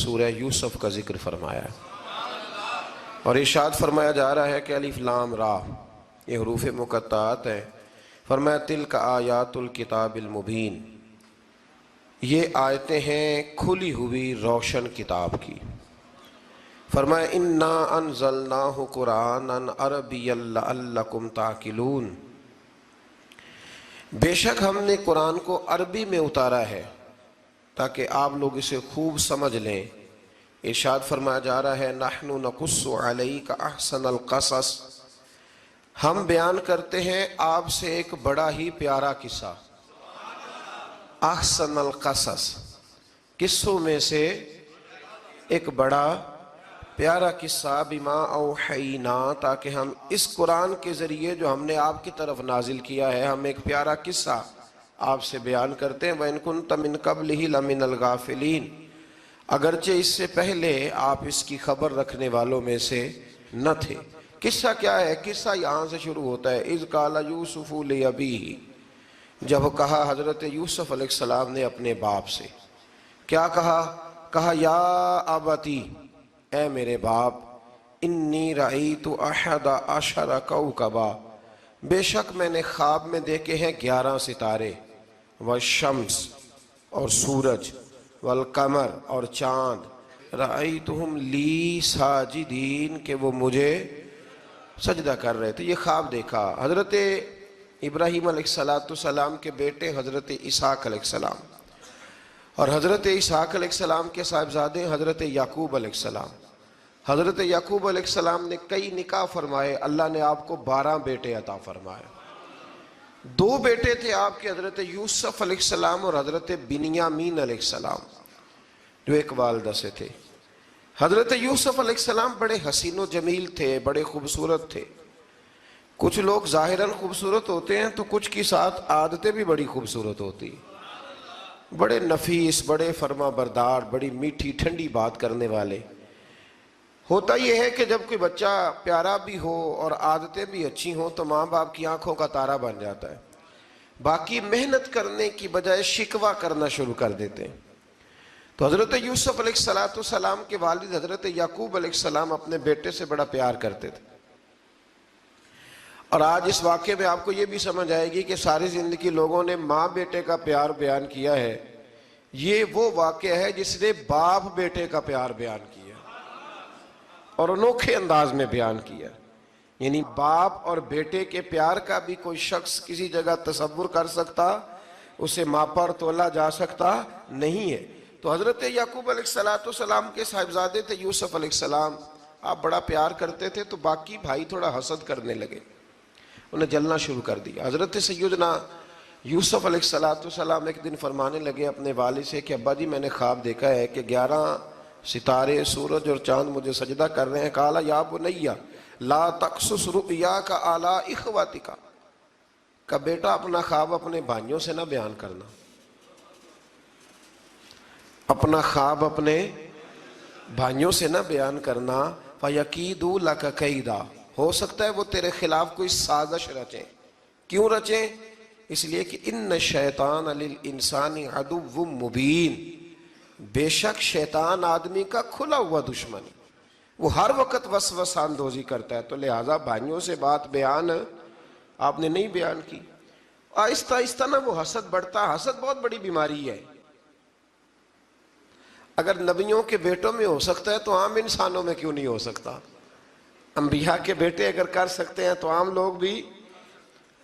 سورہ یوسف کا ذکر فرمایا ہے، اور ارشاد فرمایا جا رہا ہے کہ الف لام را یہ حروف مقطعات ہیں۔ فرمایا تلک آیات الکتاب المبین، یہ آیتیں ہیں کھلی ہوئی روشن کتاب کی۔ فرمایا انا انزلناہ قرآنا عربیا لعلکم تعقلون، بے شک ہم نے قرآن کو عربی میں اتارا ہے تاکہ آپ لوگ اسے خوب سمجھ لیں۔ ارشاد فرمایا جا رہا ہے نحن نقص علیک احسن القصص، ہم بیان کرتے ہیں آپ سے ایک بڑا ہی پیارا قصہ۔ احسن القصص، قصوں میں سے ایک بڑا پیارا قصہ، بما اوحینا، تاکہ ہم اس قرآن کے ذریعے جو ہم نے آپ کی طرف نازل کیا ہے، ہم ایک پیارا قصہ آپ سے بیان کرتے ہیں۔ وَإِن كُنتَ مِن قَبْلِهِ لَمِنَ الْغَافِلِينَ، اگرچہ اس سے پہلے آپ اس کی خبر رکھنے والوں میں سے نہ تھے۔ قصہ کیا ہے؟ قصہ یہاں سے شروع ہوتا ہے اِذْ قَالَ يُوسُفُ لِأَبِيهِ، جب کہا حضرت یوسف علیہ السلام نے اپنے باپ سے، کیا کہا یا ابتی، اے میرے باپ، انی رأیت احد عشر کوکبا، بے شک میں نے خواب میں دیکھے ہیں 11 ستارے، والشمس اور سورج، والقمر اور چاند، رأیتہم لی ساجدین، کہ وہ مجھے سجدہ کر رہے تھے۔ یہ خواب دیکھا حضرت ابراہیم علیہ السلام کے بیٹے حضرت اسحاق علیہ السلام، اور حضرت اسحاق علیہ السلام کے صاحبزادے حضرت یعقوب علیہ السلام۔ حضرت یعقوب علیہ السلام نے کئی نکاح فرمائے، اللہ نے آپ کو 12 بیٹے عطا فرمائے۔ 2 بیٹے تھے آپ کے، حضرت یوسف علیہ السلام اور حضرت بنیامین علیہ السلام، جو ایک والدہ سے تھے۔ حضرت یوسف علیہ السلام بڑے حسین و جمیل تھے، بڑے خوبصورت تھے۔ کچھ لوگ ظاہراً خوبصورت ہوتے ہیں تو کچھ کی ساتھ عادتیں بھی بڑی خوبصورت ہوتی ہیں، بڑے نفیس، بڑے فرما بردار، بڑی میٹھی ٹھنڈی بات کرنے والے۔ ہوتا یہ ہے کہ جب کوئی بچہ پیارا بھی ہو اور عادتیں بھی اچھی ہوں تو ماں باپ کی آنکھوں کا تارا بن جاتا ہے، باقی محنت کرنے کی بجائے شکوہ کرنا شروع کر دیتے ہیں۔ تو حضرت یوسف علیہ السلام کے والد حضرت یعقوب علیہ السلام اپنے بیٹے سے بڑا پیار کرتے تھے۔ اور آج اس واقعے میں آپ کو یہ بھی سمجھ آئے گی کہ ساری زندگی لوگوں نے ماں بیٹے کا پیار بیان کیا ہے، یہ وہ واقعہ ہے جس نے باپ بیٹے کا پیار بیان کیا اور انوکھے انداز میں بیان کیا۔ یعنی باپ اور بیٹے کے پیار کا بھی کوئی شخص کسی جگہ تصور کر سکتا، اسے ماپا اور تولا جا سکتا نہیں ہے۔ تو حضرت یعقوب علیہ السلام کے صاحبزادے تھے یوسف علیہ السلام، آپ بڑا پیار کرتے تھے تو باقی بھائی تھوڑا حسد کرنے لگے، انہیں جلنا شروع کر دیا۔ حضرت سیدنا یوسف علیہ السلام ایک دن فرمانے لگے اپنے والد سے کہ ابا جی میں نے خواب دیکھا ہے کہ 11 ستارے، سورج اور چاند مجھے سجدہ کر رہے ہیں۔ قال یا بنی لا تقصص رؤیاک علی اخوتک، کہ بیٹا اپنا خواب اپنے بھائیوں سے نہ بیان کرنا، اپنا خواب اپنے بھائیوں سے نہ بیان کرنا، فیکیدوا لک کیدا، ہو سکتا ہے وہ تیرے خلاف کوئی سازش رچیں۔ کیوں رچیں؟ اس لیے کہ ان الشیطان للانسان عدو مبین، بے شک شیطان آدمی کا کھلا ہوا دشمن، وہ ہر وقت وسوسہ اندوزی کرتا ہے، تو لہٰذا بھائیوں سے بات بیان آپ نے نہیں بیان کی۔ آہستہ آہستہ نا وہ حسد بڑھتا، حسد بہت بڑی بیماری ہے۔ اگر نبیوں کے بیٹوں میں ہو سکتا ہے تو عام انسانوں میں کیوں نہیں ہو سکتا؟ انبیاء کے بیٹے اگر کر سکتے ہیں تو عام لوگ بھی۔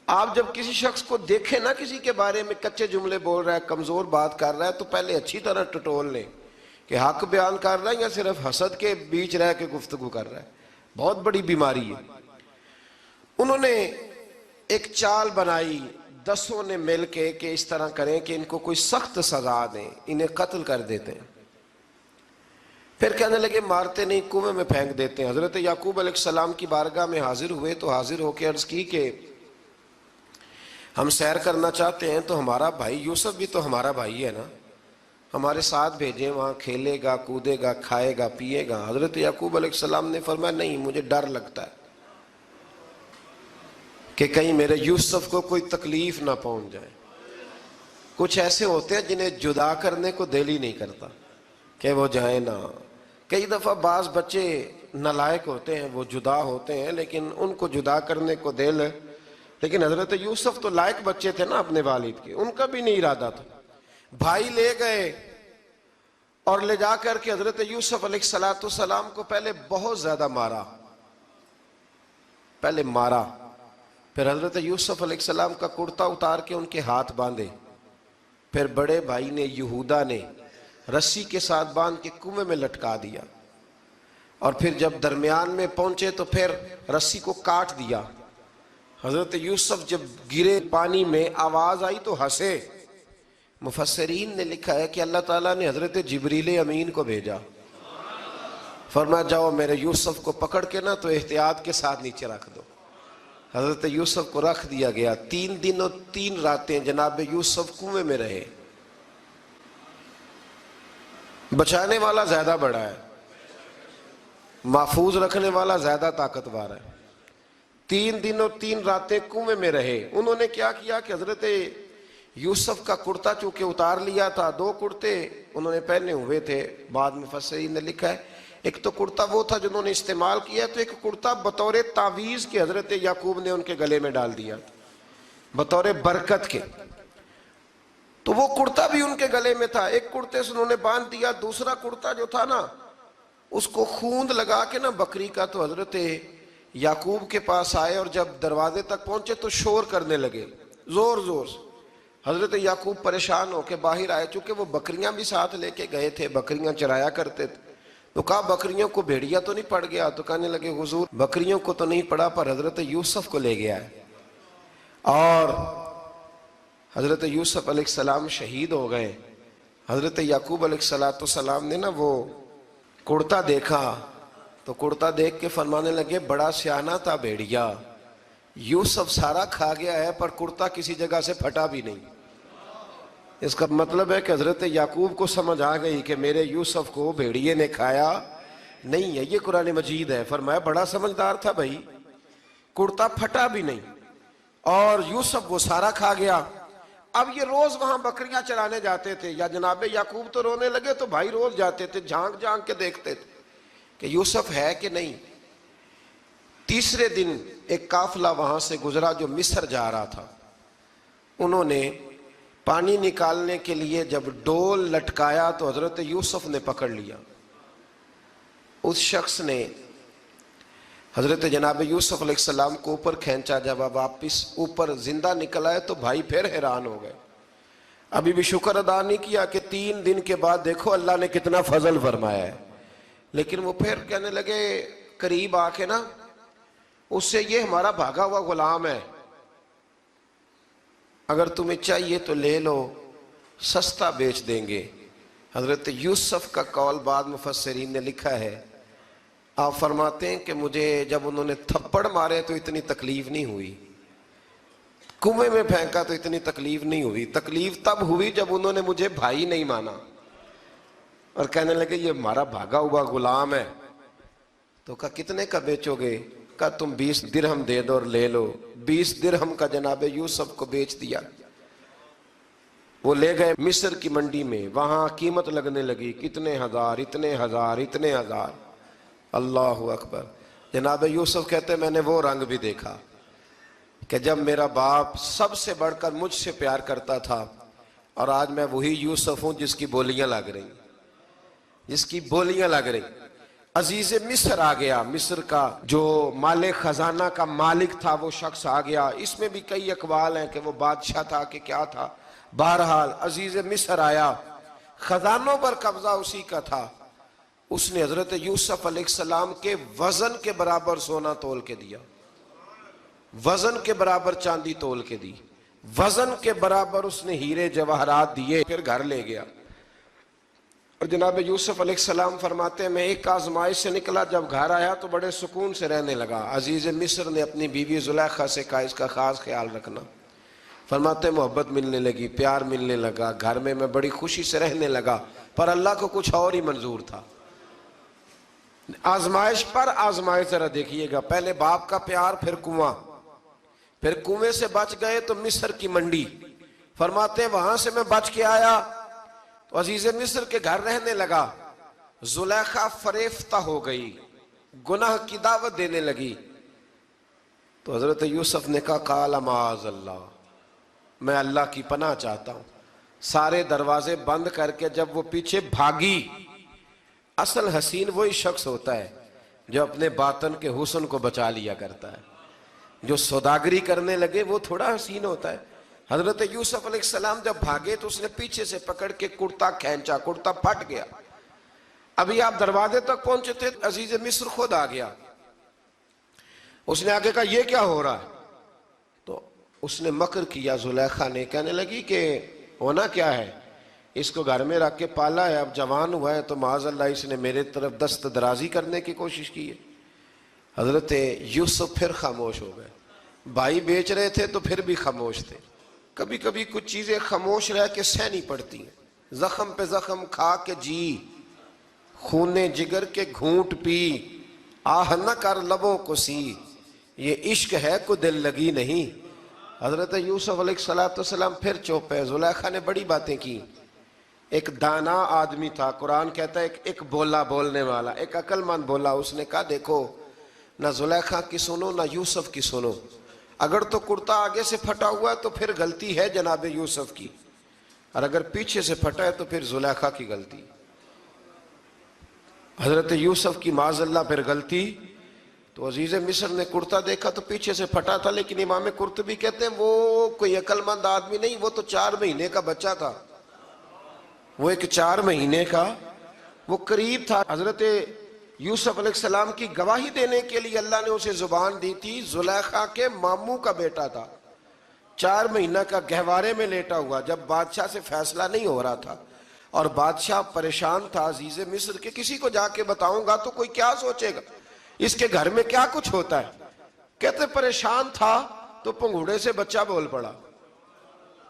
آپ جب کسی شخص کو دیکھیں نا کسی کے بارے میں کچے جملے بول رہا ہے، کمزور بات کر رہا ہے، تو پہلے اچھی طرح ٹٹول لیں کہ حق بیان کر رہا ہے یا صرف حسد کے بیچ رہ کے گفتگو کر رہا ہے۔ بہت بڑی بیماری ہے۔ انہوں نے ایک چال بنائی 10 نے مل کے کہ اس طرح کریں کہ ان کو کوئی سخت سزا دیں، انہیں قتل کر دیتے ہیں۔ پھر کہنے لگے مارتے نہیں، کنویں میں پھینک دیتے ہیں۔ حضرت یعقوب علیہ السلام کی بارگاہ میں حاضر ہوئے تو حاضر ہو کے عرض کی کہ ہم سیر کرنا چاہتے ہیں تو ہمارا بھائی یوسف بھی تو ہمارا بھائی ہے نا، ہمارے ساتھ بھیجیں، وہاں کھیلے گا، کودے گا، کھائے گا، پیے گا۔ حضرت یعقوب علیہ السلام نے فرمایا نہیں، مجھے ڈر لگتا ہے کہ کہیں میرے یوسف کو کوئی تکلیف نہ پہنچ جائے۔ کچھ ایسے ہوتے ہیں جنہیں جدا کرنے کو دل ہی نہیں کرتا، کہ وہ جائیں نہ۔ کئی دفعہ بعض بچے نالائق ہوتے ہیں، وہ جدا ہوتے ہیں، لیکن ان کو جدا کرنے کو دل، لیکن حضرت یوسف تو لائق بچے تھے نا اپنے والد کے، ان کا بھی نہیں ارادہ تھا۔ بھائی لے گئے اور لے جا کر کے حضرت یوسف علیہ السلام کو پہلے بہت زیادہ مارا، پھر حضرت یوسف علیہ السلام کا کرتا اتار کے ان کے ہاتھ باندھے، پھر بڑے بھائی نے یہودا نے رسی کے ساتھ باندھ کے کنویں میں لٹکا دیا، اور پھر جب درمیان میں پہنچے تو پھر رسی کو کاٹ دیا۔ حضرت یوسف جب گرے پانی میں آواز آئی تو ہنسے۔ مفسرین نے لکھا ہے کہ اللہ تعالیٰ نے حضرت جبریل امین کو بھیجا، فرمایا جاؤ میرے یوسف کو پکڑ کے نا تو احتیاط کے ساتھ نیچے رکھ دو۔ حضرت یوسف کو رکھ دیا گیا۔ 3 دن اور 3 راتیں جناب یوسف کنویں میں رہے۔ بچانے والا زیادہ بڑا ہے، محفوظ رکھنے والا زیادہ طاقتور ہے۔ 3 دن اور 3 راتیں کنویں میں رہے۔ انہوں نے کیا کیا کہ حضرت یوسف کا کرتا چونکہ اتار لیا تھا، 2 کرتے انہوں نے پہنے ہوئے تھے، بعد میں مفسرین نے لکھا ہے ایک تو کرتا وہ تھا جنہوں نے استعمال کیا، تو ایک کرتا بطور تعویذ کے حضرت یعقوب نے ان کے گلے میں ڈال دیا بطور برکت کے، تو وہ کرتا بھی ان کے گلے میں تھا۔ ایک کرتے سے انہوں نے باندھ دیا، دوسرا کرتا جو تھا نا اس کو خوند لگا کے نا بکری کا، تو حضرت یعقوب کے پاس آئے اور جب دروازے تک پہنچے تو شور کرنے لگے زور زور سے۔ حضرت یعقوب پریشان ہو کے باہر آئے، چونکہ وہ بکریاں بھی ساتھ لے کے گئے تھے، بکریاں چرایا کرتے تھے، تو کہا بکریوں کو بھیڑیا تو نہیں پڑ گیا؟ تو کہنے لگے حضور بکریوں کو تو نہیں پڑا، پر حضرت یوسف کو لے گیا ہے۔ اور حضرت یوسف علیہ السلام شہید ہو گئے۔ حضرت یعقوب علیہ السلام نے نا وہ کرتا دیکھا تو کرتا دیکھ کے فرمانے لگے بڑا سیانہ تھا بھیڑیا، یوسف سارا کھا گیا ہے پر کرتا کسی جگہ سے پھٹا بھی نہیں۔ اس کا مطلب ہے کہ حضرت یعقوب کو سمجھ آ گئی کہ میرے یوسف کو بھیڑیے نے کھایا نہیں ہے۔ یہ قرآن مجید ہے۔ فرمایا بڑا سمجھدار تھا بھائی، کرتا پھٹا بھی نہیں اور یوسف وہ سارا کھا گیا۔ اب یہ روز وہاں بکریاں چرانے جاتے تھے، یا جناب یعقوب تو رونے لگے تو بھائی روز جاتے تھے، جھانک جھانک کے دیکھتے تھے کہ یوسف ہے کہ نہیں۔ تیسرے دن ایک قافلہ وہاں سے گزرا جو مصر جا رہا تھا، انہوں نے پانی نکالنے کے لیے جب ڈول لٹکایا تو حضرت یوسف نے پکڑ لیا۔ اس شخص نے حضرت جناب یوسف علیہ السلام کو اوپر کھینچا، جب آپ واپس اوپر زندہ نکل آئے تو بھائی پھر حیران ہو گئے، ابھی بھی شکر ادا نہیں کیا کہ 3 دن کے بعد دیکھو اللہ نے کتنا فضل فرمایا ہے۔ لیکن وہ پھر کہنے لگے قریب آ کے نا اس سے، یہ ہمارا بھاگا ہوا غلام ہے، اگر تمہیں چاہیے تو لے لو، سستا بیچ دیں گے۔ حضرت یوسف کا قول بعد مفسرین نے لکھا ہے، آپ فرماتے ہیں کہ مجھے جب انہوں نے تھپڑ مارے تو اتنی تکلیف نہیں ہوئی، کنویں میں پھینکا تو اتنی تکلیف نہیں ہوئی، تکلیف تب ہوئی جب انہوں نے مجھے بھائی نہیں مانا اور کہنے لگے یہ ہمارا بھاگا ہوا غلام ہے۔ تو کہا کتنے کا بیچو گے؟ کہا تم 20 درہم دے دو اور لے لو۔ 20 درہم کا جناب یوسف کو بیچ دیا۔ وہ لے گئے مصر کی منڈی میں، وہاں قیمت لگنے لگی، کتنے ہزار، اتنے ہزار، اتنے ہزار۔ اللہ اکبر۔ جناب یوسف کہتے میں نے وہ رنگ بھی دیکھا کہ جب میرا باپ سب سے بڑھ کر مجھ سے پیار کرتا تھا، اور آج میں وہی یوسف ہوں جس کی بولیاں لگ رہی، جس کی بولیاں لگ رہی۔ عزیز مصر آ گیا، مصر کا جو مال خزانہ کا مالک تھا وہ شخص آ گیا۔ اس میں بھی کئی اقوال ہیں کہ وہ بادشاہ تھا کہ کیا تھا، بہرحال عزیز مصر آیا، خزانوں پر قبضہ اسی کا تھا۔ اس نے حضرت یوسف علیہ السلام کے وزن کے برابر سونا تول کے دیا، وزن کے برابر چاندی تول کے دی، وزن کے برابر اس نے ہیرے جواہرات دیے، پھر گھر لے گیا۔ اور جناب یوسف علیہ السلام فرماتے ہیں میں ایک آزمائش سے نکلا، جب گھر آیا تو بڑے سکون سے رہنے لگا۔ عزیز مصر نے اپنی بیوی زلیخا سے کہا اس کا خاص خیال رکھنا۔ فرماتے ہیں محبت ملنے لگی، پیار ملنے لگا، گھر میں بڑی خوشی سے رہنے لگا، پر اللہ کو کچھ اور ہی منظور تھا۔ آزمائش پر آزمائش ذرا دیکھیے گا، پہلے باپ کا پیار، پھر کنواں، پھر کنویں سے بچ گئے تو مصر کی منڈی۔ فرماتے ہیں وہاں سے میں بچ کے آیا تو عزیز مصر کے گھر رہنے لگا۔ زلیخا فریفتہ ہو گئی، گناہ کی دعوت دینے لگی، تو حضرت یوسف نے کہا قال معاذ اللہ، میں اللہ کی پناہ چاہتا ہوں۔ سارے دروازے بند کر کے جب وہ پیچھے بھاگی، اصل حسین وہی شخص ہوتا ہے جو اپنے باطن کے حسن کو بچا لیا کرتا ہے۔ جو سوداگری کرنے لگے وہ تھوڑا حسین ہوتا ہے۔ حضرت یوسف علیہ السلام جب بھاگے تو اس نے پیچھے سے پکڑ کے کرتا کھینچا، کرتا پھٹ گیا۔ ابھی آپ دروازے تک پہنچے تھے، عزیز مصر خود آ گیا۔ اس نے آگے کہا یہ کیا ہو رہا ہے؟ تو اس نے مکر کیا، زلیخا نے، کہنے لگی کہ ہونا کیا ہے، اس کو گھر میں رکھ کے پالا ہے، اب جوان ہوا ہے تو معاذ اللہ اس نے میرے طرف دست درازی کرنے کی کوشش کی ہے۔ حضرت یوسف پھر خاموش ہو گئے۔ بھائی بیچ رہے تھے تو پھر بھی خاموش تھے۔ کبھی کبھی کچھ چیزیں خاموش رہ کے سہنی پڑتی ہیں۔ زخم پہ زخم کھا کے جی، خون جگر کے گھونٹ پی، آہ نہ کر لبوں کو سی، یہ عشق ہے کو دل لگی نہیں۔ حضرت یوسف علیہ السلام پھر چپ ہے۔ زلیخا نے بڑی باتیں کی۔ ایک دانا آدمی تھا، قرآن کہتا ہے ایک بولا بولنے والا، ایک عقل مند بولا۔ اس نے کہا دیکھو، نہ زلیخا کی سنو نہ یوسف کی سنو، اگر تو کرتا آگے سے پھٹا ہوا ہے تو پھر غلطی ہے جناب یوسف کی، اور اگر پیچھے سے پھٹا ہے تو پھر زلیخا کی غلطی۔ حضرت یوسف کی معاذ اللہ پھر غلطی۔ تو عزیز مصر نے کرتا دیکھا تو پیچھے سے پھٹا تھا، لیکن امام قرطبی کہتے ہیں وہ کوئی عقل مند آدمی نہیں، وہ تو 4 مہینے کا بچہ تھا، وہ ایک 4 مہینے کا وہ قریب تھا۔ حضرت یوسف علیہ السلام کی گواہی دینے کے لیے اللہ نے اسے زبان دی تھی۔ زلیخا کے ماموں کا بیٹا تھا، 4 مہینہ کا گہوارے میں لیٹا ہوا، جب بادشاہ سے فیصلہ نہیں ہو رہا تھا اور بادشاہ پریشان تھا عزیز مصر کے کسی کو جا کے بتاؤں گا تو کوئی کیا سوچے گا، اس کے گھر میں کیا کچھ ہوتا ہے۔ کہتے پریشان تھا تو پنگوڑے سے بچہ بول پڑا،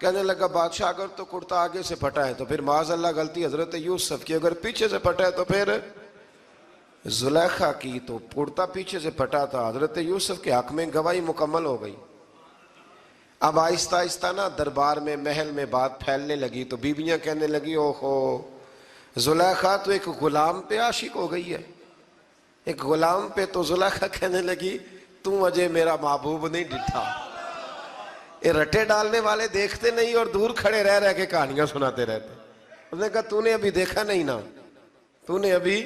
کہنے لگا بادشاہ اگر تو کرتا آگے سے پھٹا ہے تو پھر معاذ اللہ غلطی حضرت یوسف کی، اگر پیچھے سے پھٹا ہے تو پھر زلیخا کی۔ تو کرتا پیچھے سے پھٹا تھا، حضرت یوسف کے حق میں گواہی مکمل ہو گئی۔ اب آہستہ آہستہ نا دربار میں محل میں بات پھیلنے لگی، تو بیویاں کہنے لگی اوہو زلیخا تو ایک غلام پہ عاشق ہو گئی ہے، ایک غلام پہ۔ تو زلیخا کہنے لگی تم اجے میرا محبوب نہیں ڈٹھا۔ یہ رٹے ڈالنے والے دیکھتے نہیں اور دور کھڑے رہ رہ کے کہانیاں سناتے رہتے۔ اس نے کہا تو نے ابھی دیکھا نہیں نا، تو نے ابھی،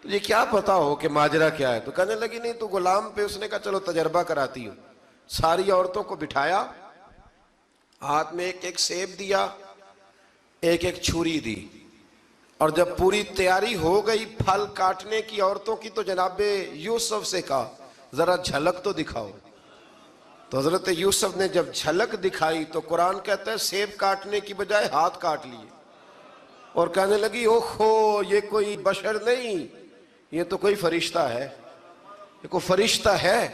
تجھے کیا پتا ہو کہ ماجرا کیا ہے؟ تو کہنے لگی نہیں تو غلام پہ۔ اس نے کہا چلو تجربہ کراتی ہوں۔ ساری عورتوں کو بٹھایا، ہاتھ میں ایک ایک سیب دیا، ایک ایک چھری دی، اور جب پوری تیاری ہو گئی پھل کاٹنے کی عورتوں کی، تو جناب یوسف سے کہا ذرا جھلک تو دکھاؤ۔ تو حضرت یوسف نے جب جھلک دکھائی تو قرآن کہتا ہے سیب کاٹنے کی بجائے ہاتھ کاٹ لیے، اور کہنے لگی اوہو یہ کوئی بشر نہیں، یہ تو کوئی فرشتہ ہے، یہ کوئی فرشتہ ہے،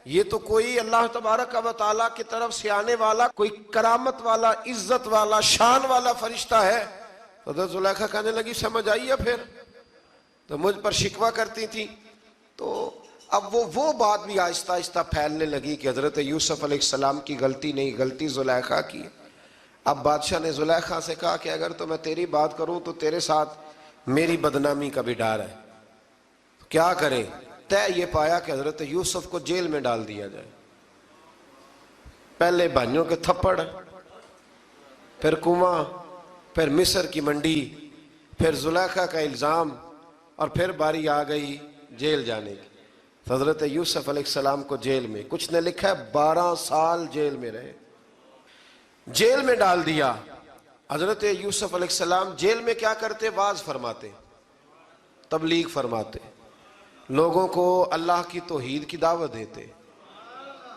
یہ تو کوئی اللہ تبارک و تعالیٰ کی طرف سے آنے والا کوئی کرامت والا، عزت والا، شان والا فرشتہ ہے۔ حضرت زلیخا کہنے لگی سمجھ آئی ہے پھر، تو مجھ پر شکوہ کرتی تھی۔ تو اب وہ بات بھی آہستہ آہستہ پھیلنے لگی کہ حضرت یوسف علیہ السلام کی غلطی نہیں، غلطی زلیخا کی۔ اب بادشاہ نے زلیخا سے کہا کہ اگر تو میں تیری بات کروں تو تیرے ساتھ میری بدنامی کا بھی ڈر ہے، کیا کریں؟ طے یہ پایا کہ حضرت یوسف کو جیل میں ڈال دیا جائے۔ پہلے بھائیوں کے تھپڑ، پھر کنواں، پھر مصر کی منڈی، پھر زلیخا کا الزام، اور پھر باری آ گئی جیل جانے کی۔ حضرت یوسف علیہ السلام کو جیل میں، کچھ نے لکھا ہے 12 سال جیل میں رہے، جیل میں ڈال دیا۔ حضرت یوسف علیہ السلام جیل میں کیا کرتے؟ واعظ فرماتے، تبلیغ فرماتے، لوگوں کو اللہ کی توحید کی دعوت دیتے۔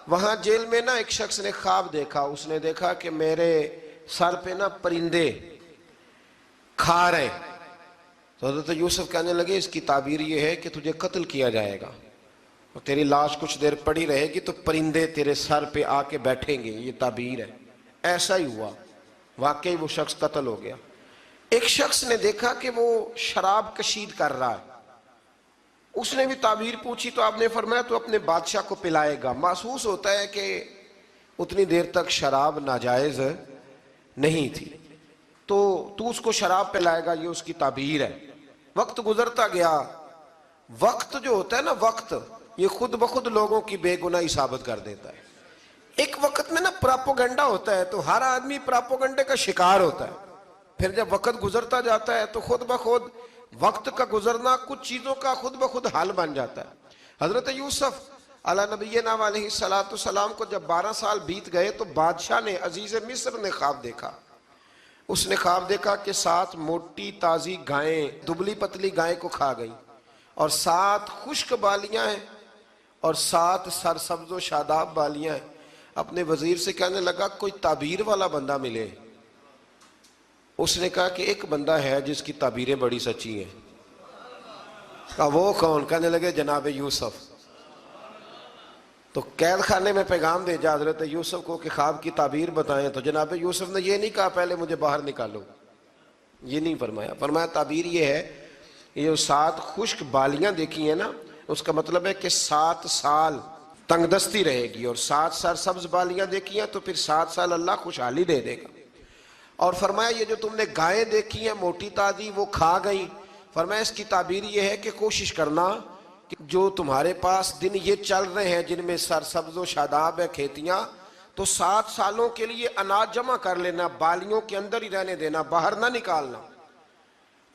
وہاں جیل میں نا ایک شخص نے خواب دیکھا، اس نے دیکھا کہ میرے سر پہ نا پرندے کھا رہے۔ تو حضرت یوسف کہنے لگے اس کی تعبیر یہ ہے کہ تجھے قتل کیا جائے گا، اور تیری لاش کچھ دیر پڑی رہے گی تو پرندے تیرے سر پہ آ کے بیٹھیں گے، یہ تعبیر ہے۔ ایسا ہی ہوا، واقعی وہ شخص قتل ہو گیا۔ ایک شخص نے دیکھا کہ وہ شراب کشید کر رہا ہے، اس نے بھی تعبیر پوچھی تو آپ نے فرمایا تو اپنے بادشاہ کو پلائے گا۔ محسوس ہوتا ہے کہ اتنی دیر تک شراب ناجائز نہیں تھی، تو اس کو شراب پلائے گا، یہ اس کی تعبیر ہے۔ وقت گزرتا گیا. وقت جو ہوتا ہے نا، وقت یہ خود بخود لوگوں کی بے گناہی ثابت کر دیتا ہے. ایک وقت میں نا پراپوگنڈا ہوتا ہے تو ہر آدمی پراپوگنڈے کا شکار ہوتا ہے. پھر جب وقت گزرتا جاتا ہے تو خود بخود وقت کا گزرنا کچھ چیزوں کا خود بخود حل بن جاتا ہے. حضرت یوسف علی نبینا علیہ السلام کو جب 12 سال بیت گئے تو بادشاہ نے، عزیز مصر نے خواب دیکھا. اس نے خواب دیکھا کہ 7 موٹی تازی گائیں دبلی پتلی گائیں کو کھا گئی، اور 7 خشک بالیاں ہیں اور 7 سرسبز و شاداب بالیاں ہیں. اپنے وزیر سے کہنے لگا کوئی تعبیر والا بندہ ملے. اس نے کہا کہ ایک بندہ ہے جس کی تعبیریں بڑی سچی ہیں. کہا وہ کون؟ کہنے لگے جناب یوسف. تو قید خانے میں پیغام بھیجا حضرت یوسف کو کہ خواب کی تعبیر بتائیں. تو جناب یوسف نے یہ نہیں کہا پہلے مجھے باہر نکالو، یہ نہیں فرمایا. فرمایا تعبیر یہ ہے، یہ جو 7 خشک بالیاں دیکھی ہیں نا، اس کا مطلب ہے کہ 7 سال تنگ دستی رہے گی، اور 7 سرسبز بالیاں دیکھی ہیں تو پھر 7 سال اللہ خوشحالی دے دے گا. اور فرمایا یہ جو تم نے گائیں دیکھی ہیں موٹی تازی وہ کھا گئی، فرمایا اس کی تعبیر یہ ہے کہ کوشش کرنا کہ جو تمہارے پاس دن یہ چل رہے ہیں جن میں سرسبز و شاداب ہے کھیتیاں، تو 7 سالوں کے لیے اناج جمع کر لینا، بالیوں کے اندر ہی رہنے دینا، باہر نہ نکالنا.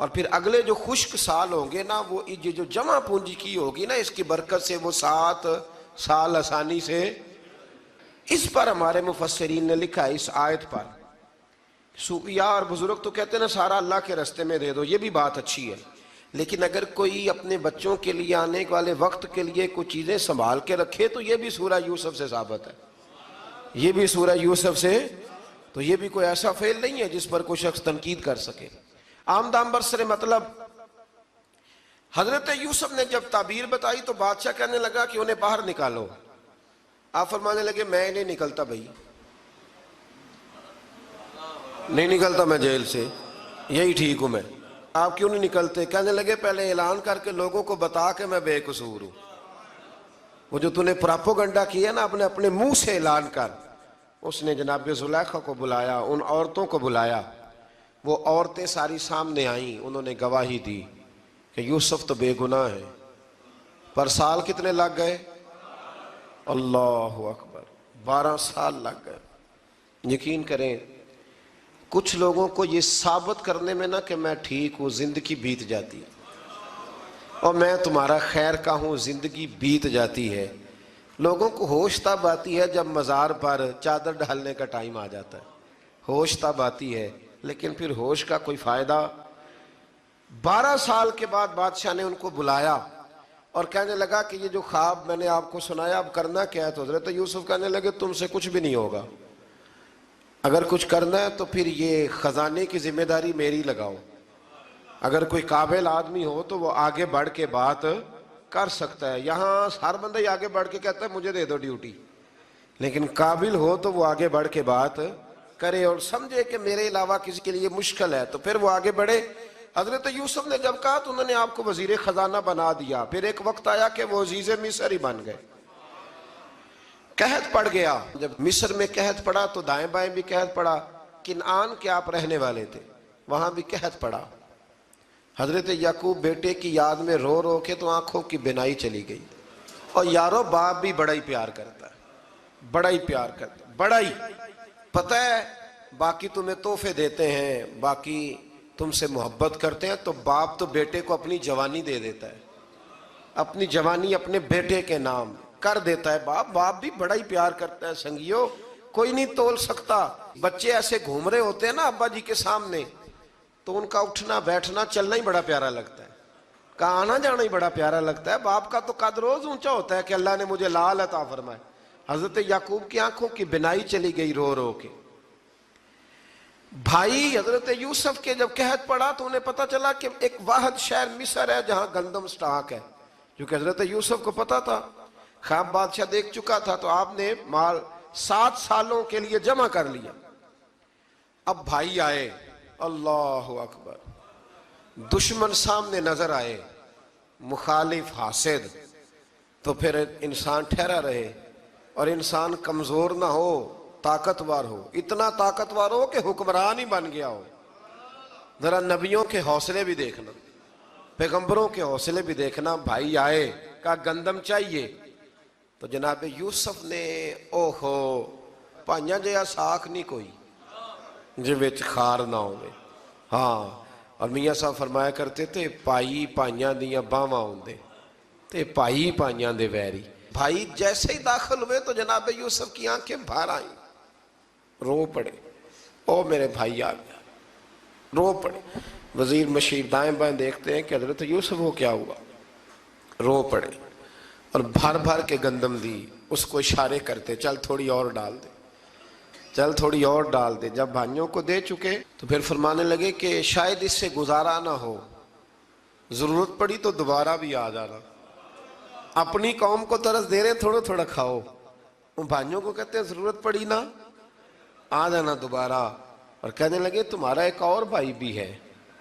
اور پھر اگلے جو خشک سال ہوں گے نا، وہ یہ جو جمع پونجی کی ہوگی نا، اس کی برکت سے وہ 7 سال آسانی سے. اس پر ہمارے مفسرین نے لکھا ہے، اس آیت پر صوفیاء اور بزرگ تو کہتے ہیں نا سارا اللہ کے راستے میں دے دو، یہ بھی بات اچھی ہے، لیکن اگر کوئی اپنے بچوں کے لیے آنے والے وقت کے لیے کچھ چیزیں سنبھال کے رکھے تو یہ بھی سورہ یوسف سے ثابت ہے. یہ بھی سورہ یوسف سے، تو یہ بھی کوئی ایسا فعل نہیں ہے جس پر کوئی شخص تنقید کر سکے. آمدام برسر مطلب حضرت یوسف نے جب تعبیر بتائی تو بادشاہ کہنے لگا کہ انہیں باہر نکالو. آپ فرمانے لگے میں نہیں نکلتا بھائی، نہیں نکلتا میں جیل سے، یہی ٹھیک ہوں میں. آپ کیوں نہیں نکلتے؟ کہنے لگے پہلے اعلان کر کے لوگوں کو بتا کہ میں بے قصور ہوں. وہ جو تُو نے پراپوگنڈا کیا نا اپنے منہ سے اعلان کر. اس نے جناب زلیخا کو بلایا، ان عورتوں کو بلایا، وہ عورتیں ساری سامنے آئیں، انہوں نے گواہی دی کہ یوسف تو بے گناہ ہے. پر سال کتنے لگ گئے؟ اللہ اکبر، 12 سال لگ گئے. یقین کریں کچھ لوگوں کو یہ ثابت کرنے میں نا کہ میں ٹھیک ہوں زندگی بیت جاتی ہے، اور میں تمہارا خیر کا ہوں زندگی بیت جاتی ہے. لوگوں کو ہوش تب آتی ہے جب مزار پر چادر ڈالنے کا ٹائم آ جاتا ہے، ہوش تب آتی ہے، لیکن پھر ہوش کا کوئی فائدہ. 12 سال کے بعد بادشاہ نے ان کو بلایا اور کہنے لگا کہ یہ جو خواب میں نے آپ کو سنایا اب کرنا کیا ہے؟ تو حضرت یوسف کہنے لگے تم سے کچھ بھی نہیں ہوگا، اگر کچھ کرنا ہے تو پھر یہ خزانے کی ذمہ داری میری لگاؤ. اگر کوئی قابل آدمی ہو تو وہ آگے بڑھ کے بات کر سکتا ہے. یہاں ہر بندہ ہی آگے بڑھ کے کہتا ہے مجھے دے دو ڈیوٹی، لیکن قابل ہو تو وہ آگے بڑھ کے بات کرے اور سمجھے کہ میرے علاوہ کسی کے لیے مشکل ہے تو پھر وہ آگے بڑھے. حضرت یوسف نے جب کہا تو انہوں نے آپ کو وزیر خزانہ بنا دیا. پھر ایک وقت آیا کہ وہ عزیز مصر ہی بن گئے. قحط پڑ گیا، جب مصر میں قحط پڑا تو دائیں بائیں بھی قحط پڑا. کنعان کے آپ رہنے والے تھے، وہاں بھی قحط پڑا. حضرت یعقوب بیٹے کی یاد میں رو رو کے تو آنکھوں کی بینائی چلی گئی. اور یارو باپ بھی بڑا ہی پیار کرتا ہے، بڑا ہی پیار کرتا ہے، بڑا ہی. پتہ ہے باقی تمہیں تحفے دیتے ہیں، باقی تم سے محبت کرتے ہیں، تو باپ تو بیٹے کو اپنی جوانی دے دیتا ہے، اپنی جوانی اپنے بیٹے کے نام کر دیتا ہے. باپ بھی بڑا ہی پیار کرتا ہے. سنگیو کوئی نہیں تول سکتا. بچے ایسے گھوم رہے ہوتے ہیں نا ابا جی کے سامنے تو ان کا اٹھنا بیٹھنا چلنا ہی بڑا پیارا لگتا ہے، کا آنا جانا ہی بڑا پیارا لگتا ہے. باپ کا تو قد روز اونچا ہوتا ہے کہ اللہ نے مجھے لال عطا فرمائے. حضرت یعقوب کی آنکھوں کی بینائی چلی گئی رو رو کے. بھائی حضرت یوسف کے جب قحط پڑا تو انہیں پتا چلا کہ ایک واحد شہر مصر ہے جہاں گندم سٹاک ہے، کیونکہ حضرت یوسف کو پتا تھا، خواب بادشاہ دیکھ چکا تھا. تو آپ نے مال 7 سالوں کے لیے جمع کر لیا. اب بھائی آئے، اللہ اکبر، دشمن سامنے نظر آئے، مخالف حاسد، تو پھر انسان ٹھہرا رہے اور انسان کمزور نہ ہو، طاقتور ہو. اتنا طاقتور ہو کہ حکمران ہی بن گیا ہو. ذرا نبیوں کے حوصلے بھی دیکھنا. پیغمبروں کے حوصلے بھی دیکھنا. بھائی آئے کہا گندم چاہیے تو جناب یوسف نے اوہو پائیاں جیا ساکھ نہیں کوئی جے وچ خار نہ ہوئے. ہاں اور میاں صاحب فرمایا کرتے تھے پائی پائیاں دیاں باواں ہوندے تے پائی پائیاں دے ویری. بھائی جیسے ہی داخل ہوئے تو جناب یوسف کی آنکھیں باہر آئیں, رو پڑے. او میرے بھائی آ گیا, رو پڑے. وزیر مشیر دائیں بائیں دیکھتے ہیں کہ حضرت یوسف وہ کیا ہوا, رو پڑے اور بھر بھر کے گندم دی. اس کو اشارے کرتے چل تھوڑی اور ڈال دے, چل تھوڑی اور ڈال دے. جب بھائیوں کو دے چکے تو پھر فرمانے لگے کہ شاید اس سے گزارا نہ ہو, ضرورت پڑی تو دوبارہ بھی آ جانا. اپنی قوم کو ترس دے رہے تھوڑا تھوڑا کھاؤ, ان بھائیوں کو کہتے ہیں ضرورت پڑی نا آ جانا دوبارہ. اور کہنے لگے تمہارا ایک اور بھائی بھی ہے.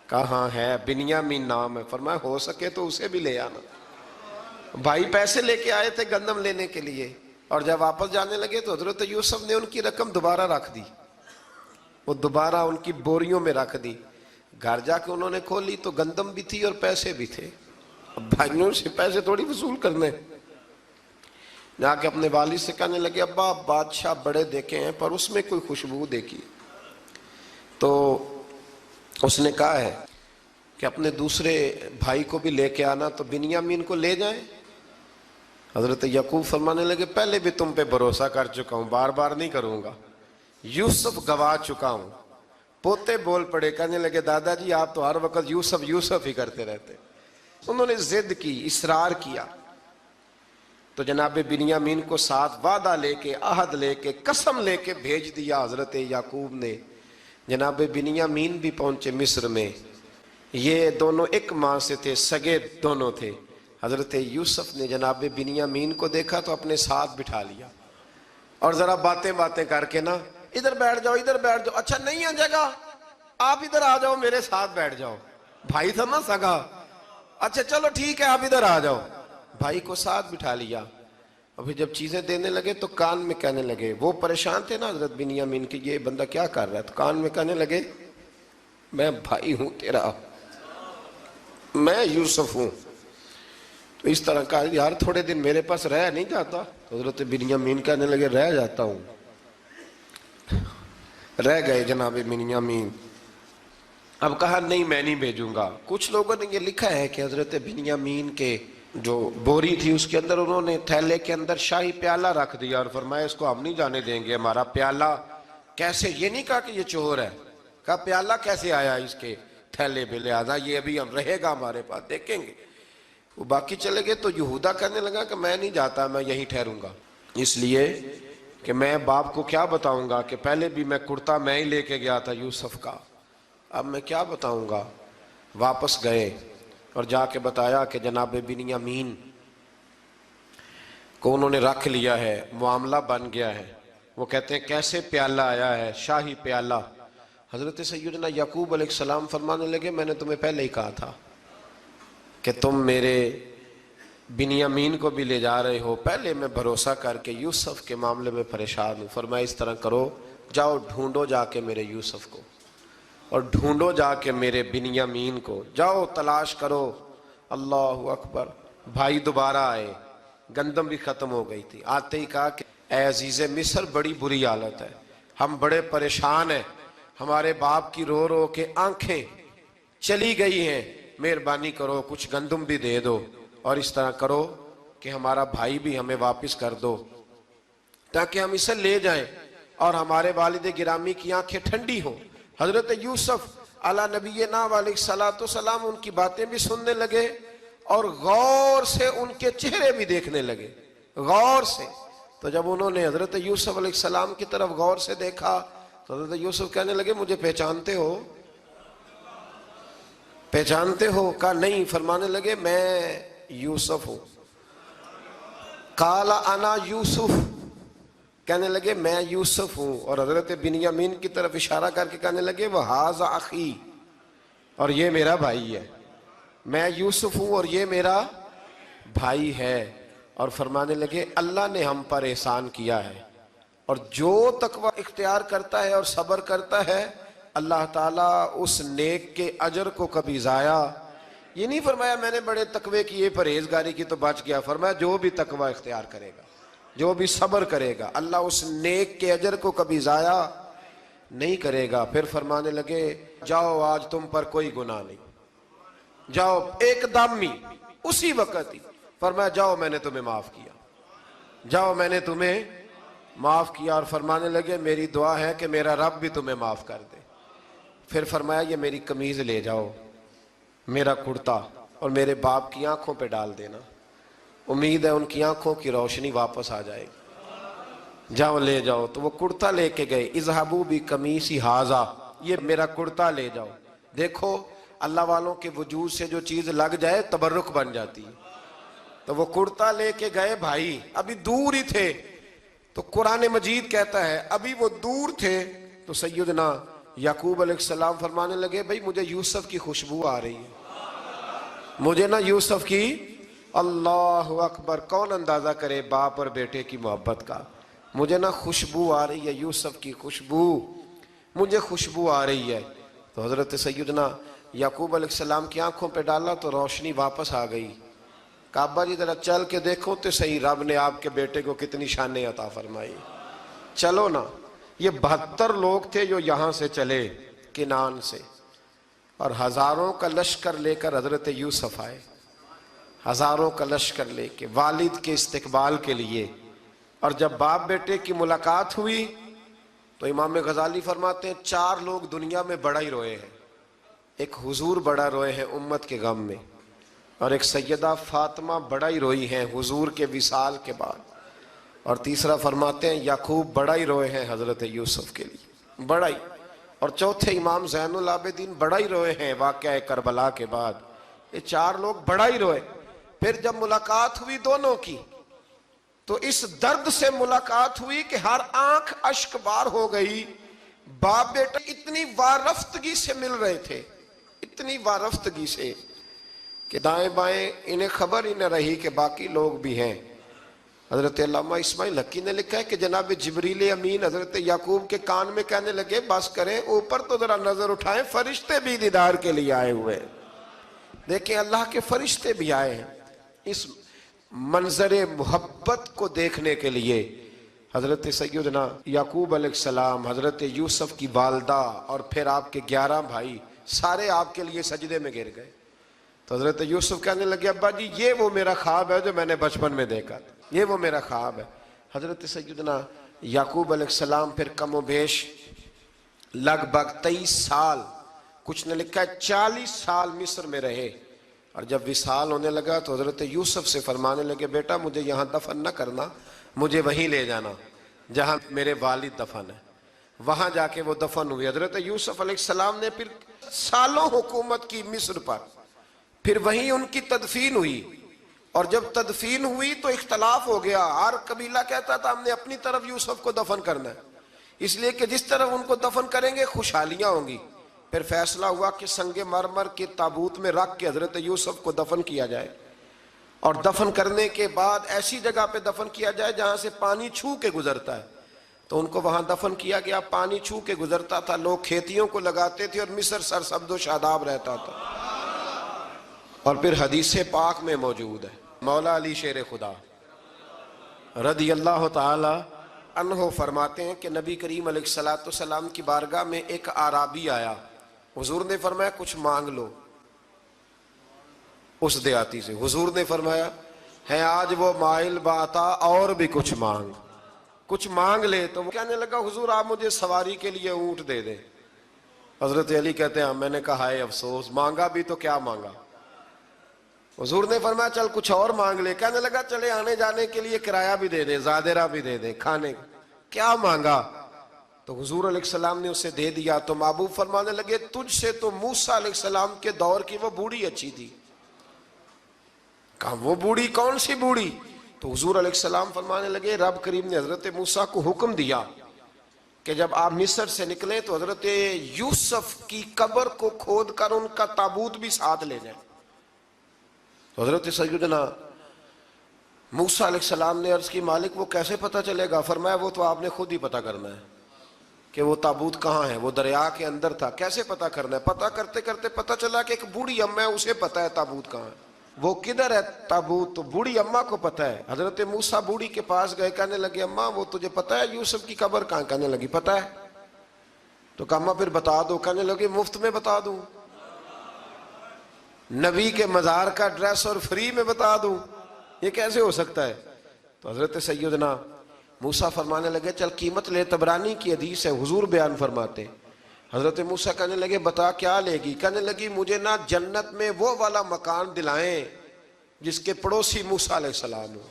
کہا ہاں ہے, بنیامین نام ہے. فرمایا ہو سکے تو اسے بھی لے آنا. بھائی پیسے لے کے آئے تھے گندم لینے کے لیے, اور جب واپس جانے لگے تو حضرت یوسف نے ان کی رقم دوبارہ رکھ دی, وہ دوبارہ ان کی بوریوں میں رکھ دی. گھر جا کے انہوں نے کھولی تو گندم بھی تھی اور پیسے بھی تھے. اب بھائیوں سے پیسے تھوڑی وصول کرنے, جا کے اپنے والد سے کہنے لگے ابا بادشاہ بڑے دیکھے ہیں پر اس میں کوئی خوشبو دیکھی. تو اس نے کہا ہے کہ اپنے دوسرے بھائی کو بھی لے کے آنا, تو بنیامین کو لے جائیں. حضرت یعقوب فرمانے لگے پہلے بھی تم پہ بھروسہ کر چکا ہوں, بار بار نہیں کروں گا. یوسف گوا چکا ہوں. پوتے بول پڑے, کہنے لگے دادا جی آپ تو ہر وقت یوسف یوسف ہی کرتے رہتے. انہوں نے ضد کی, اصرار کیا, تو جناب بنیامین کو ساتھ وعدہ لے کے, عہد لے کے, قسم لے کے بھیج دیا حضرت یعقوب نے. جناب بنیامین بھی پہنچے مصر میں. یہ دونوں ایک ماں سے تھے, سگے دونوں تھے. حضرت یوسف نے جناب بنیامین کو دیکھا تو اپنے ساتھ بٹھا لیا, اور ذرا باتیں باتیں کر کے نا ادھر بیٹھ جاؤ ادھر بیٹھ جاؤ, اچھا نہیں ہے جگہ آپ ادھر آ جاؤ میرے ساتھ بیٹھ جاؤ. بھائی تھا نا سگا, اچھا چلو ٹھیک ہے آپ ادھر آ جاؤ. بھائی کو ساتھ بٹھا لیا. ابھی جب چیزیں دینے لگے تو کان میں کہنے لگے, وہ پریشان تھے نا حضرت بنیامین کہ یہ بندہ کیا کر رہا ہے, تو کان میں کہنے لگے میں بھائی ہوں تیرا, میں یوسف ہوں. تو اس طرح کہا یار تھوڑے دن میرے پاس رہ نہیں جاتا. تو حضرت بنیامین کہنے لگے رہ جاتا ہوں. رہ گئے جناب بنیامین. اب کہا نہیں میں نہیں بھیجوں گا. کچھ لوگوں نے یہ لکھا ہے کہ حضرت بنیامین کے جو بوری تھی اس کے اندر انہوں نے تھیلے کے اندر شاہی پیالہ رکھ دیا اور فرمایا اس کو ہم نہیں جانے دیں گے, ہمارا پیالہ کیسے, یہ نہیں کہا کہ یہ چور ہے, کہا پیالہ کیسے آیا اس کے تھیلے پہ, لہذا یہ ابھی ہم رہے گا ہمارے پاس, دیکھیں گے. وہ باقی چلے گئے تو یہودا کہنے لگا کہ میں نہیں جاتا, میں یہیں ٹھہروں گا, اس لیے کہ میں باپ کو کیا بتاؤں گا کہ پہلے بھی میں کرتا میں ہی لے کے گیا تھا یوسف کا, اب میں کیا بتاؤں گا. واپس گئے اور جا کے بتایا کہ جناب بنیامین کو انہوں نے رکھ لیا ہے, معاملہ بن گیا ہے. وہ کہتے ہیں کیسے پیالہ آیا ہے, شاہی پیالہ. حضرت سیدنا یعقوب علیہ السلام فرمانے لگے میں نے تمہیں پہلے ہی کہا تھا کہ تم میرے بنیامین کو بھی لے جا رہے ہو, پہلے میں بھروسہ کر کے یوسف کے معاملے میں پریشان ہوں. فرمایا اس طرح کرو, جاؤ ڈھونڈو جا کے میرے یوسف کو, اور ڈھونڈو جا کے میرے بنیامین کو, جاؤ تلاش کرو. اللہ اکبر. بھائی دوبارہ آئے, گندم بھی ختم ہو گئی تھی. آتے ہی کہا کہ اے عزیز مصر بڑی بری حالت ہے, ہم بڑے پریشان ہیں, ہمارے باپ کی رو رو کے آنکھیں چلی گئی ہیں, مہربانی کرو کچھ گندم بھی دے دو, اور اس طرح کرو کہ ہمارا بھائی بھی ہمیں واپس کر دو تاکہ ہم اسے لے جائیں اور ہمارے والد گرامی کی آنکھیں ٹھنڈی ہوں. حضرت یوسف علی نبینا علیہ السلام ان کی باتیں بھی سننے لگے اور غور سے ان کے چہرے بھی دیکھنے لگے, غور سے. تو جب انہوں نے حضرت یوسف علیہ السلام کی طرف غور سے دیکھا تو حضرت یوسف کہنے لگے مجھے پہچانتے ہو, پہچانتے ہو؟ کہا نہیں. فرمانے لگے میں یوسف ہوں. قال انا یوسف, کہنے لگے میں یوسف ہوں. اور حضرت بنیامین کی طرف اشارہ کر کے کہنے لگے وہذا اخی, اور یہ میرا بھائی ہے. میں یوسف ہوں اور یہ میرا بھائی ہے. اور فرمانے لگے اللہ نے ہم پر احسان کیا ہے, اور جو تقوی اختیار کرتا ہے اور صبر کرتا ہے اللہ تعالیٰ اس نیک کے اجر کو کبھی ضائع یہ نہیں فرمایا میں نے بڑے تقوی کیے پرہیزگاری کی تو بچ گیا، فرمایا جو بھی تقوی اختیار کرے گا، جو بھی صبر کرے گا، اللہ اس نیک کے اجر کو کبھی ضائع نہیں کرے گا۔ پھر فرمانے لگے جاؤ آج تم پر کوئی گناہ نہیں، جاؤ ایک دم ہی اسی وقت ہی فرمایا جاؤ میں نے تمہیں معاف کیا، جاؤ میں نے تمہیں معاف کیا۔ اور فرمانے لگے میری دعا ہے کہ میرا رب بھی تمہیں معاف کر دے۔ پھر فرمایا یہ میری قمیض لے جاؤ، میرا کرتا، اور میرے باپ کی آنکھوں پہ ڈال دینا، امید ہے ان کی آنکھوں کی روشنی واپس آ جائے گی، جاؤ لے جاؤ۔ تو وہ کرتا لے کے گئے، اذهبوا بقمیصی ھذا، یہ میرا کرتا لے جاؤ۔ دیکھو اللہ والوں کے وجود سے جو چیز لگ جائے تبرک بن جاتی ہے۔ تو وہ کرتا لے کے گئے، بھائی ابھی دور ہی تھے، تو قرآن مجید کہتا ہے ابھی وہ دور تھے تو سیدنا یعقوب علیہ السلام فرمانے لگے بھئی مجھے یوسف کی خوشبو آ رہی ہے، مجھے نا یوسف کی، اللہ اکبر، کون اندازہ کرے باپ اور بیٹے کی محبت کا، مجھے نا خوشبو آ رہی ہے، یوسف کی خوشبو، مجھے خوشبو آ رہی ہے۔ تو حضرت سیدنا یعقوب علیہ السلام کی آنکھوں پہ ڈالا تو روشنی واپس آ گئی۔ کعبہ جی ذرا چل کے دیکھو تو صحیح رب نے آپ کے بیٹے کو کتنی شانیں عطا فرمائی۔ چلو نا، یہ 72 لوگ تھے جو یہاں سے چلے کنعان سے، اور ہزاروں کا لشکر لے کر حضرت یوسف آئے، ہزاروں کا لشکر لے کے والد کے استقبال کے لیے۔ اور جب باپ بیٹے کی ملاقات ہوئی تو امام غزالی فرماتے ہیں 4 لوگ دنیا میں بڑا ہی روئے ہیں، ایک حضور بڑا روئے ہیں امت کے غم میں، اور ایک سیدہ فاطمہ بڑا ہی روئی ہیں حضور کے وصال کے بعد، اور تیسرا فرماتے ہیں یعقوب بڑا ہی روئے ہیں حضرت یوسف کے لیے، بڑا ہی، اور چوتھے امام زین العابدین بڑا ہی روئے ہیں واقعہ کربلا کے بعد۔ یہ 4 لوگ بڑا ہی روئے۔ پھر جب ملاقات ہوئی دونوں کی تو اس درد سے ملاقات ہوئی کہ ہر آنکھ اشک بار ہو گئی، باپ بیٹا اتنی وارفتگی سے مل رہے تھے، اتنی وارفتگی سے کہ دائیں بائیں انہیں خبر ہی نہ رہی کہ باقی لوگ بھی ہیں۔ حضرت علامہ اسماعیل حقی نے لکھا ہے کہ جناب جبریل امین حضرت یعقوب کے کان میں کہنے لگے بس کریں، اوپر تو ذرا نظر اٹھائیں، فرشتے بھی دیدار کے لیے آئے ہوئے ہیں، دیکھیں اللہ کے فرشتے بھی آئے ہیں اس منظر محبت کو دیکھنے کے لیے۔ حضرت سیدنا یعقوب علیہ السلام، حضرت یوسف کی والدہ، اور پھر آپ کے 11 بھائی سارے آپ کے لیے سجدے میں گر گئے۔ تو حضرت یوسف کہنے لگے ابا جی یہ وہ میرا خواب ہے جو میں نے بچپن میں دیکھا تھا، یہ وہ میرا خواب ہے۔ حضرت سیدنا یعقوب علیہ السلام پھر کم و بیش لگ بھگ 23 سال، کچھ نے لکھا ہے 40 سال مصر میں رہے، اور جب وصال ہونے لگا تو حضرت یوسف سے فرمانے لگے بیٹا مجھے یہاں دفن نہ کرنا، مجھے وہیں لے جانا جہاں میرے والد دفن ہے۔ وہاں جا کے وہ دفن ہوئے۔ حضرت یوسف علیہ السلام نے پھر سالوں حکومت کی مصر پر، پھر وہیں ان کی تدفین ہوئی، اور جب تدفین ہوئی تو اختلاف ہو گیا، ہر قبیلہ کہتا تھا ہم نے اپنی طرف یوسف کو دفن کرنا ہے، اس لیے کہ جس طرف ان کو دفن کریں گے خوشحالیاں ہوں گی۔ پھر فیصلہ ہوا کہ سنگ مرمر کے تابوت میں رکھ کے حضرت یوسف کو دفن کیا جائے، اور دفن کرنے کے بعد ایسی جگہ پہ دفن کیا جائے جہاں سے پانی چھو کے گزرتا ہے۔ تو ان کو وہاں دفن کیا گیا، پانی چھو کے گزرتا تھا، لوگ کھیتیوں کو لگاتے تھے، اور مصر سرسبز و شاداب رہتا تھا۔ اور پھر حدیث پاک میں موجود ہے، مولا علی شیر خدا رضی اللہ تعالی عنہ فرماتے ہیں کہ نبی کریم علیہ السلام کی بارگاہ میں ایک اعرابی آیا، حضور نے فرمایا کچھ مانگ لو اس دیہاتی سے۔ حضور نے فرمایا ہے آج وہ مائل باتا، اور بھی کچھ مانگ لے۔ تو وہ کہنے لگا حضور آپ مجھے سواری کے لیے اونٹ دے دیں۔ حضرت علی کہتے ہیں میں نے کہا ہے افسوس، مانگا بھی تو کیا مانگا۔ حضور نے فرمایا چل کچھ اور مانگ لے۔ کہنے لگا چلے آنے جانے کے لیے کرایہ بھی دے دیں، زادرہ بھی دے دیں، کھانے کیا مانگا۔ تو حضور علیہ السلام نے اسے دے دیا۔ تو محبوب فرمانے لگے تجھ سے تو موسیٰ علیہ السلام کے دور کی وہ بوڑھی اچھی تھی۔ کہا وہ بوڑھی کون سی بوڑھی؟ تو حضور علیہ السلام فرمانے لگے رب کریم نے حضرت موسیٰ کو حکم دیا کہ جب آپ مصر سے نکلیں تو حضرت یوسف کی قبر کو کھود کر ان کا تابوت بھی ساتھ لے جائیں۔ تو حضرت سیدنا موسیٰ علیہ السلام نے عرض کی مالک وہ کیسے پتہ چلے گا؟ فرمایا وہ تو آپ نے خود ہی پتہ کرنا ہے، کہ وہ تابوت کہاں ہے، وہ دریا کے اندر تھا، کیسے پتہ کرنا ہے؟ پتہ کرتے کرتے پتہ چلا کہ ایک بوڑھی اماں ہے، اسے پتہ ہے تابوت کہاں ہے، وہ کدھر ہے تابوت، تو بوڑھی اماں کو پتہ ہے۔ حضرت موسیٰ بوڑھی کے پاس گئے، کہنے لگے اماں وہ تجھے پتہ ہے یوسف کی قبر کہاں؟ کہنے لگی پتہ ہے۔ تو کہا اماں پھر بتا دو، کہنے لگے مفت میں بتا دوں، نبی کے مزار کا ڈریس اور فری میں بتا دوں، یہ کیسے ہو سکتا ہے؟ تو حضرت سیدنا موسیٰ فرمانے لگے چل قیمت لے، طبرانی کی حدیث ہے، حضور بیان فرماتے۔ حضرت موسیٰ کہنے لگے بتا کیا لے گی؟ کہنے لگی مجھے نا جنت میں وہ والا مکان دلائیں جس کے پڑوسی موسیٰ علیہ السلام ہو،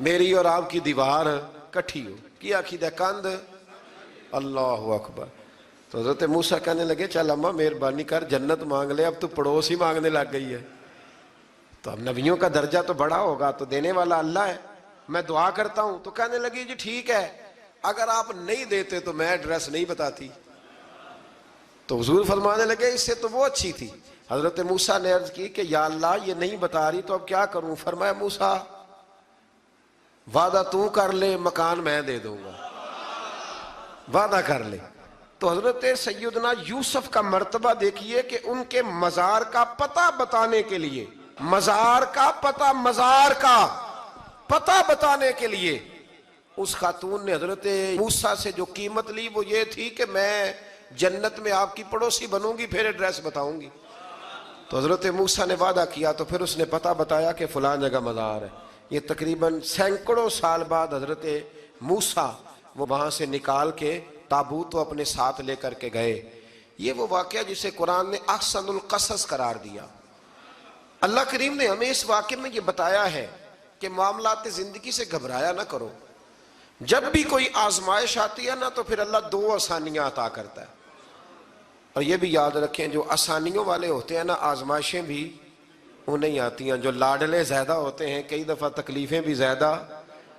میری اور آپ کی دیوار کٹھی ہو، کیا عقیدہ کند، اللہ اکبر۔ تو حضرت موسیٰ کہنے لگے چل اماں مہربانی کر جنت مانگ لے، اب تو پڑوس ہی مانگنے لگ گئی ہے، تو اب نبیوں کا درجہ تو بڑا ہوگا، تو دینے والا اللہ ہے، میں دعا کرتا ہوں۔ تو کہنے لگی جی ٹھیک ہے، اگر آپ نہیں دیتے تو میں ایڈریس نہیں بتاتی۔ تو حضور فرمانے لگے اس سے تو وہ اچھی تھی۔ حضرت موسیٰ نے عرض کی کہ یا اللہ یہ نہیں بتا رہی تو اب کیا کروں؟ فرمایا موسیٰ وعدہ تو کر لے، مکان میں دے دوں گا، وعدہ کر لے۔ تو حضرت سیدنا یوسف کا مرتبہ دیکھیے کہ ان کے مزار کا پتہ بتانے کے لیے، مزار کا پتہ، مزار کا پتہ بتانے کے لیے اس خاتون نے حضرت موسیٰ سے جو قیمت لی وہ یہ تھی کہ میں جنت میں آپ کی پڑوسی بنوں گی، پھر ایڈریس بتاؤں گی۔ تو حضرت موسیٰ نے وعدہ کیا، تو پھر اس نے پتہ بتایا کہ فلاں جگہ مزار ہے۔ یہ تقریباً سینکڑوں سال بعد حضرت موسیٰ وہ وہاں سے نکال کے تابوت کو اپنے ساتھ لے کر کے گئے۔ یہ وہ واقعہ جسے قرآن نے احسن القصص قرار دیا۔ اللہ کریم نے ہمیں اس واقعے میں یہ بتایا ہے کہ معاملات زندگی سے گھبرایا نہ کرو، جب بھی کوئی آزمائش آتی ہے نا تو پھر اللہ دو آسانیاں عطا کرتا ہے، اور یہ بھی یاد رکھیں جو آسانیوں والے ہوتے ہیں نا آزمائشیں بھی انہیں آتی ہیں، جو لاڈلے زیادہ ہوتے ہیں کئی دفعہ تکلیفیں بھی زیادہ۔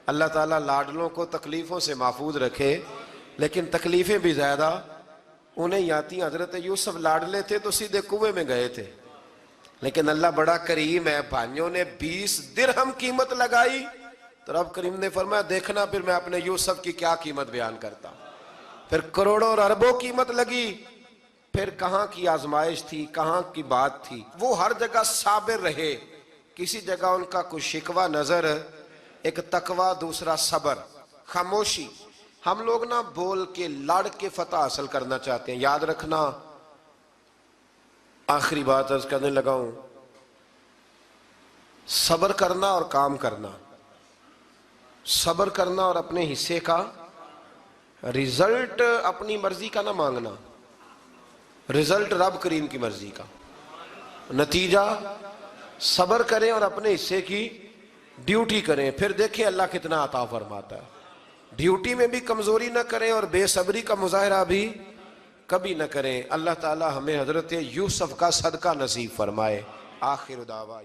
اللہ تعالیٰ لاڈلوں کو تکلیفوں سے محفوظ رکھے، لیکن تکلیفیں بھی زیادہ انہیں آتی ہیں۔ حضرت یوسف لاڈلے تھے تو سیدھے کنویں میں گئے تھے، لیکن اللہ بڑا کریم ہے، بھائیوں نے 20 درہم قیمت لگائی تو رب کریم نے فرمایا دیکھنا پھر میں اپنے یوسف کی کیا قیمت بیان کرتا ہوں۔ پھر کروڑوں اور اربوں قیمت لگی، پھر کہاں کی آزمائش تھی، کہاں کی بات تھی، وہ ہر جگہ صابر رہے، کسی جگہ ان کا کوئی شکوہ نظر، ایک تقوی، دوسرا صبر، خاموشی۔ ہم لوگ نہ بول کے لڑ کے فتح حاصل کرنا چاہتے ہیں، یاد رکھنا۔ آخری بات عرض کرنے لگا ہوں، صبر کرنا اور کام کرنا، صبر کرنا اور اپنے حصے کا رزلٹ اپنی مرضی کا نہ مانگنا، رزلٹ رب کریم کی مرضی کا، نتیجہ صبر کریں اور اپنے حصے کی ڈیوٹی کریں، پھر دیکھیں اللہ کتنا عطا فرماتا ہے۔ ڈیوٹی میں بھی کمزوری نہ کریں اور بے صبری کا مظاہرہ بھی کبھی نہ کریں۔ اللہ تعالی ہمیں حضرت یوسف کا صدقہ نصیب فرمائے۔ آخر دعویٰ